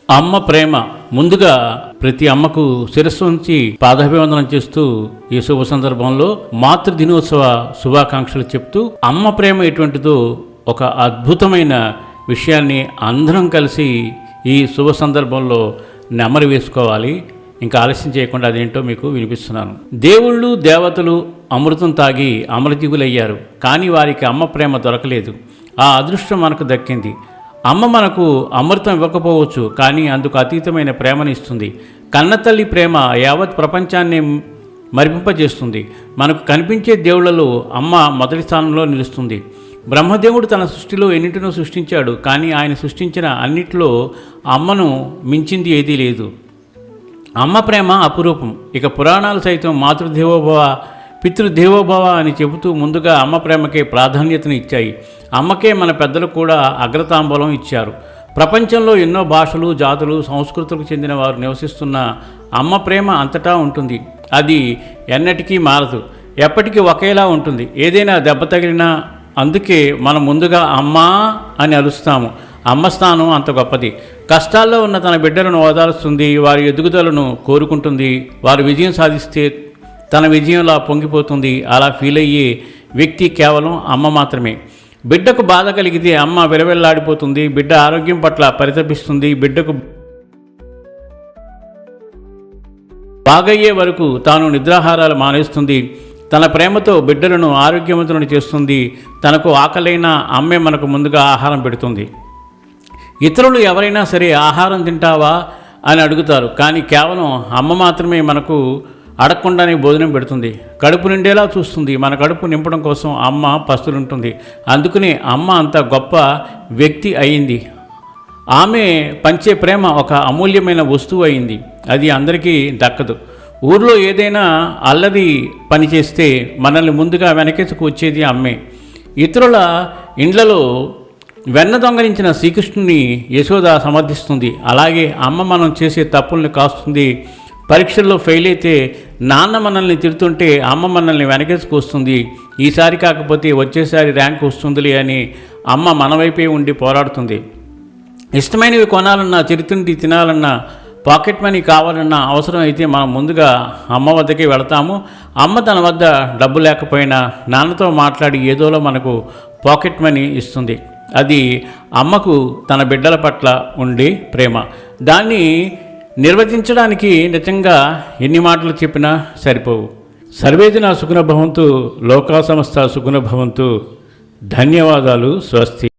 అమ్మ ప్రేమ. ముందుగా ప్రతి అమ్మకు శిరస్సు ఉంచి పాదాభివందనం చేస్తూ ఈ శుభ సందర్భంలో మాతృ దినోత్సవ శుభాకాంక్షలు చెప్తూ, అమ్మ ప్రేమ ఎటువంటిదో ఒక అద్భుతమైన విషయాన్ని అందరం కలిసి ఈ శుభ సందర్భంలో నెమరు వేసుకోవాలి. ఇంకా ఆలస్యం చేయకుండా అదేంటో మీకు వినిపిస్తున్నాను. దేవుళ్ళు దేవతలు అమృతం తాగి అమరజీవులయ్యారు, కానీ వారికి అమ్మ ప్రేమ దొరకలేదు. ఆ అదృష్టం మనకు దక్కింది. అమ్మ మనకు అమృతం ఇవ్వకపోవచ్చు, కానీ అందుకు అతీతమైన ప్రేమని ఇస్తుంది. కన్నతల్లి ప్రేమ యావత్ ప్రపంచాన్ని మరిపింపజేస్తుంది. మనకు కనిపించే దేవుళ్లలో అమ్మ మొదటి స్థానంలో నిలుస్తుంది. బ్రహ్మదేవుడు తన సృష్టిలో ఎన్నింటినో సృష్టించాడు, కానీ ఆయన సృష్టించిన అన్నిటిలో అమ్మను మించింది ఏదీ లేదు. అమ్మ ప్రేమ అపురూపం. ఇక పురాణాలు సైతం మాతృదేవోభవ పితృదేవోభవ అని చెబుతూ ముందుగా అమ్మ ప్రేమకే ప్రాధాన్యతను ఇచ్చాయి. అమ్మకే మన పెద్దలు కూడా అగ్రతాంబూలం ఇచ్చారు. ప్రపంచంలో ఎన్నో భాషలు, జాతులు, సంస్కృతులకు చెందిన వారు నివసిస్తున్న అమ్మ ప్రేమ అంతటా ఉంటుంది. అది ఎన్నటికీ మారదు, ఎప్పటికీ ఒకేలా ఉంటుంది. ఏదైనా దెబ్బ తగిలినా అందుకే మనం ముందుగా అమ్మా అని అరుస్తాము. అమ్మ స్థానం అంత గొప్పది. కష్టాల్లో ఉన్న తన బిడ్డలను ఓదారుస్తుంది, వారి ఎదుగుదలను కోరుకుంటుంది. వారు విజయం సాధిస్తే తన విజయంలా పొంగిపోతుంది. అలా ఫీల్ అయ్యే వ్యక్తి కేవలం అమ్మ మాత్రమే. బిడ్డకు బాధ కలిగితే అమ్మ విలవిల్లాడిపోతుంది. బిడ్డ ఆరోగ్యం పట్ల పరితపిస్తుంది. బిడ్డకు బాగయ్యే వరకు తాను నిద్రాహారాలు మానేస్తుంది. తన ప్రేమతో బిడ్డలను ఆరోగ్యవంతులను చేస్తుంది. తనకు ఆకలైన అమ్మే మనకు ముందుగా ఆహారం పెడుతుంది. ఇతరులు ఎవరైనా సరే ఆహారం తింటావా అని అడుగుతారు, కానీ కేవలం అమ్మ మాత్రమే మనకు అడగకుండానే భోజనం పెడుతుంది. కడుపు నిండేలా చూస్తుంది. మన కడుపు నింపడం కోసం అమ్మ పస్తులుంటుంది. అందుకనే అమ్మ అంత గొప్ప వ్యక్తి అయింది. ఆమె పంచే ప్రేమ ఒక అమూల్యమైన వస్తువు అయింది. అది అందరికీ దక్కదు. ఊర్లో ఏదైనా అల్లరి పని చేస్తే మనల్ని ముందుగా వెనకేసుకు వచ్చేది అమ్మే. ఇతరుల ఇండ్లలో వెన్న దొంగలించిన శ్రీకృష్ణుని యశోద సమర్థిస్తుంది. అలాగే అమ్మ మనం చేసే తప్పుల్ని కాస్తుంది. పరీక్షల్లో ఫెయిల్ అయితే నాన్న మనల్ని తిడుతుంటే అమ్మ మనల్ని వెనకేసుకు వస్తుంది. ఈసారి కాకపోతే వచ్చేసారి ర్యాంక్ వస్తుందిలే అని అమ్మ మన వైపే ఉండి పోరాడుతుంది. ఇష్టమైనవి కొనాలన్నా, చిరుతిండి తినాలన్నా, పాకెట్ మనీ కావాలన్నా అవసరం అయితే మనం ముందుగా అమ్మ వద్దకే వెళతాము. అమ్మ తన వద్ద డబ్బు లేకపోయినా నాన్నతో మాట్లాడి ఏదోలో మనకు పాకెట్ మనీ ఇస్తుంది. అది అమ్మకు తన బిడ్డల పట్ల ఉండే ప్రేమ. దాన్ని నిర్వచించడానికి నిజంగా ఎన్ని మాటలు చెప్పినా సరిపోవు. సర్వేజన సుఖినో భవంతు, లోకా సమస్త సుఖినో భవంతు. ధన్యవాదాలు. స్వస్తి.